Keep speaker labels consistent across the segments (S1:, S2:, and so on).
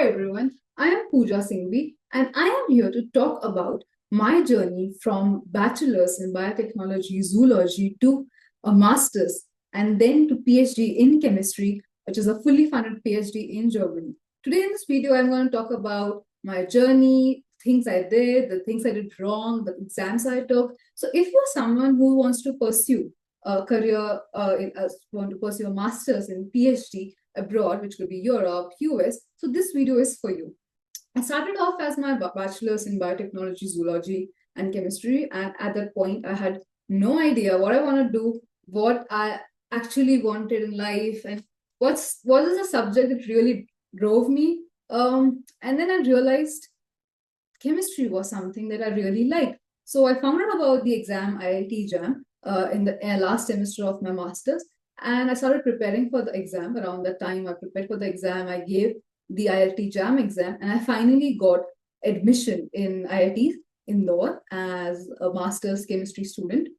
S1: Hi everyone, I am Pooja Singhvi and I am here to talk about my journey from bachelor's in biotechnology, zoology to a master's and then to PhD in chemistry, which is a fully funded PhD in Germany. Today in this video, I'm going to talk about my journey, things I did, the things I did wrong, the exams I took. So if you're someone who wants to pursue a career, want to pursue a master's in PhD, abroad, which could be Europe, US. So this video is for you. I started off as my bachelor's in biotechnology, zoology, and chemistry. And at that point, I had no idea what I want to do, what I actually wanted in life, and what is the subject that really drove me. And then I realized chemistry was something that I really liked. So I found out about the exam IIT JAM in the last semester of my master's, and I started preparing for the exam. Around that time, I prepared for the exam. I gave the IIT JAM exam, and I finally got admission in IIT Indore as a master's chemistry student.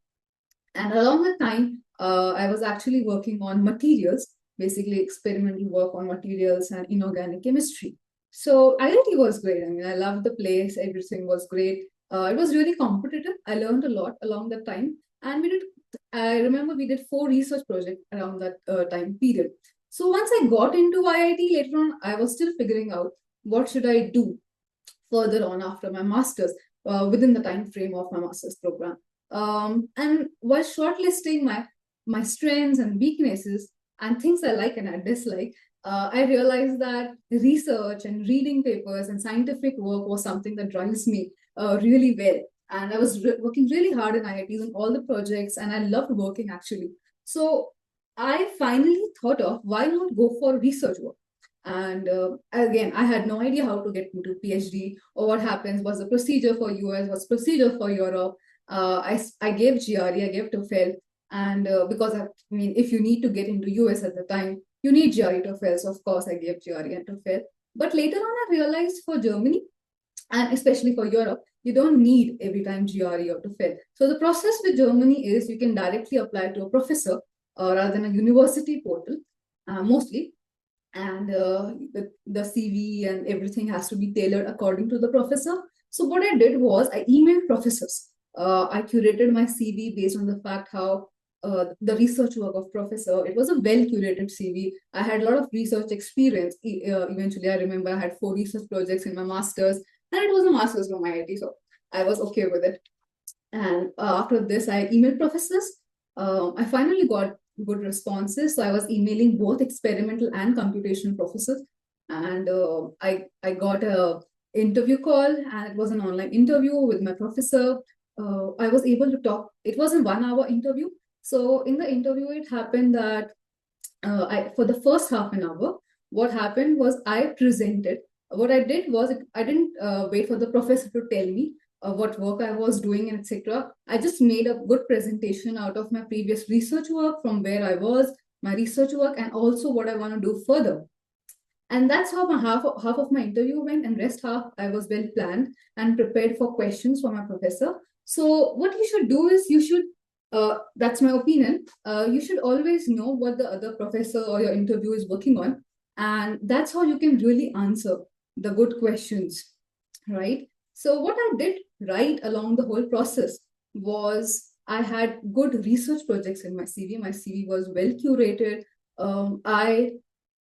S1: And along the time, I was actually working on materials, basically experimental work on materials and inorganic chemistry. So IIT was great. I mean, I loved the place. Everything was great. It was really competitive. I learned a lot along that time. And I remember we did 4 research projects around that time period. So once I got into IIT later on, I was still figuring out what should I do further on after my master's within the time frame of my master's program. And while shortlisting my strengths and weaknesses and things I like and I dislike, I realized that research and reading papers and scientific work was something that drives me really well. And I was working really hard in IITs on all the projects, and I loved working actually. So I finally thought of why not go for research work. And again, I had no idea how to get into PhD or what happens, what's the procedure for US, what's procedure for Europe. I gave GRE, I gave TOEFL, and because I mean, if you need to get into US at the time, you need GRE TOEFL. So of course, I gave GRE and TOEFL. But later on, I realized for Germany and especially for Europe, you don't need every time GRE or TOEFL. So the process with Germany is you can directly apply to a professor rather than a university portal, mostly, and the CV and everything has to be tailored according to the professor. So what I did was I emailed professors. I curated my CV based on the fact how the research work of professor. It was a well curated CV. I had a lot of research experience. Eventually, I remember I had 4 research projects in my masters, and it was a master's from IIT, so I was okay with it. And after this, I emailed professors. I finally got good responses. So I was emailing both experimental and computational professors. And I got a interview call, and it was an online interview with my professor. I was able to talk. It was a 1 hour interview. So in the interview, it happened that for the first half an hour, what happened was I presented. What I did was I didn't wait for the professor to tell me what work I was doing, and etc. I just made a good presentation out of my previous research work, from where I was, my research work, and also what I want to do further. And that's how my half of my interview went, and rest half I was well planned and prepared for questions from my professor. So what you should do is you should that's my opinion. You should always know what the other professor or your interview is working on, and that's how you can really answer the good questions, right? So what I did right along the whole process was I had good research projects in my CV. My CV was well curated. I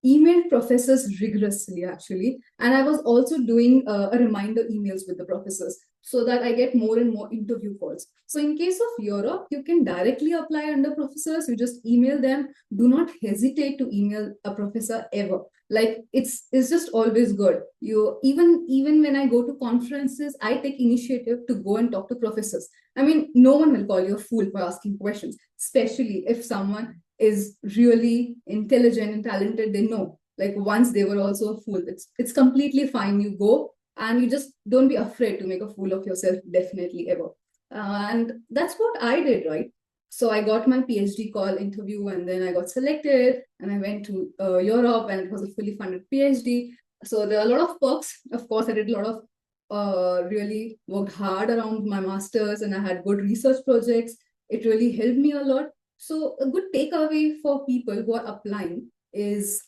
S1: emailed professors rigorously, actually, and I was also doing a reminder emails with the professors so that I get more and more interview calls. So in case of Europe, you can directly apply under professors. You just email them. Do not hesitate to email a professor ever. Like it's just always good. You even when I go to conferences, I take initiative to go and talk to professors. I mean, no one will call you a fool for asking questions, especially if someone is really intelligent and talented. They know, like, once they were also a fool. It's completely fine. You go and you just don't be afraid to make a fool of yourself, definitely, ever. And that's what I did, right? So I got my PhD call interview, and then I got selected, and I went to Europe, and it was a fully funded PhD. So there are a lot of perks. Of course, I did a lot of really worked hard around my masters, and I had good research projects. It really helped me a lot. So a good takeaway for people who are applying is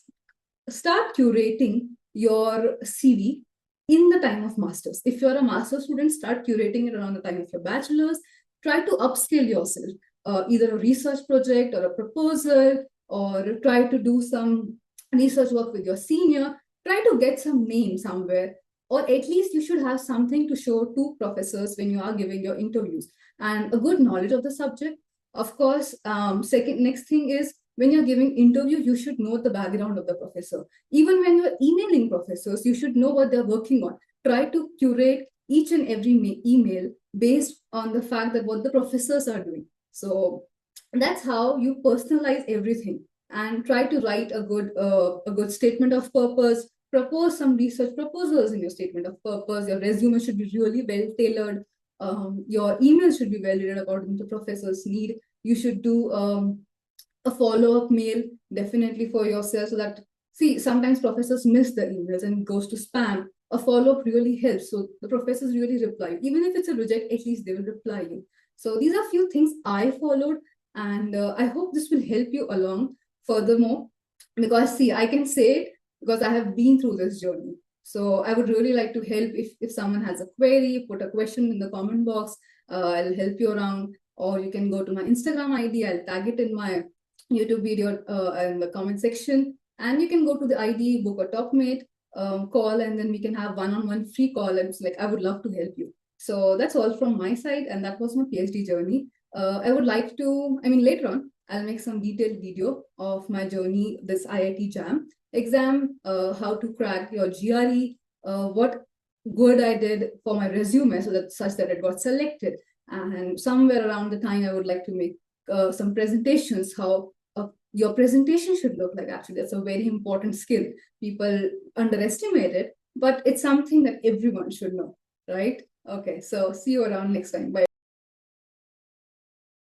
S1: start curating your CV in the time of master's. If you're a master's student, start curating it around the time of your bachelor's. Try to upskill yourself, either a research project or a proposal, or try to do some research work with your senior. Try to get some name somewhere, or at least you should have something to show to professors when you are giving your interviews, and a good knowledge of the subject. Of course, next thing is, when you're giving interview, you should know the background of the professor. Even when you're emailing professors, you should know what they're working on. Try to curate each and every email based on the fact that what the professors are doing. So that's how you personalize everything, and try to write a good statement of purpose. Propose some research proposals in your statement of purpose. Your resume should be really well tailored. Your email should be well written according to professor's need. You should do a follow-up mail definitely for yourself, so that, see, sometimes professors miss the emails and it goes to spam. A follow-up really helps, so the professors really reply. Even if it's a reject, at least they will reply you. So these are few things I followed, and I hope this will help you along furthermore, because, see, I can say it because I have been through this journey. So I would really like to help. If someone has a query, put a question in the comment box. I'll help you around, or you can go to my Instagram ID. I'll tag it in my YouTube video in the comment section, and you can go to the ID, book a top mate call, and then we can have one-on-one free call. And it's like, I would love to help you. So that's all from my side, and that was my PhD journey. I would like to, I mean, later on, I'll make some detailed video of my journey, this IIT JAM exam, how to crack your GRE, what good I did for my resume, so that such that it got selected. And somewhere around the time, I would like to make some presentations, how your presentation should look like. Actually, that's a very important skill. People underestimate it, but it's something that everyone should know, right? Okay, so see you around next time. Bye.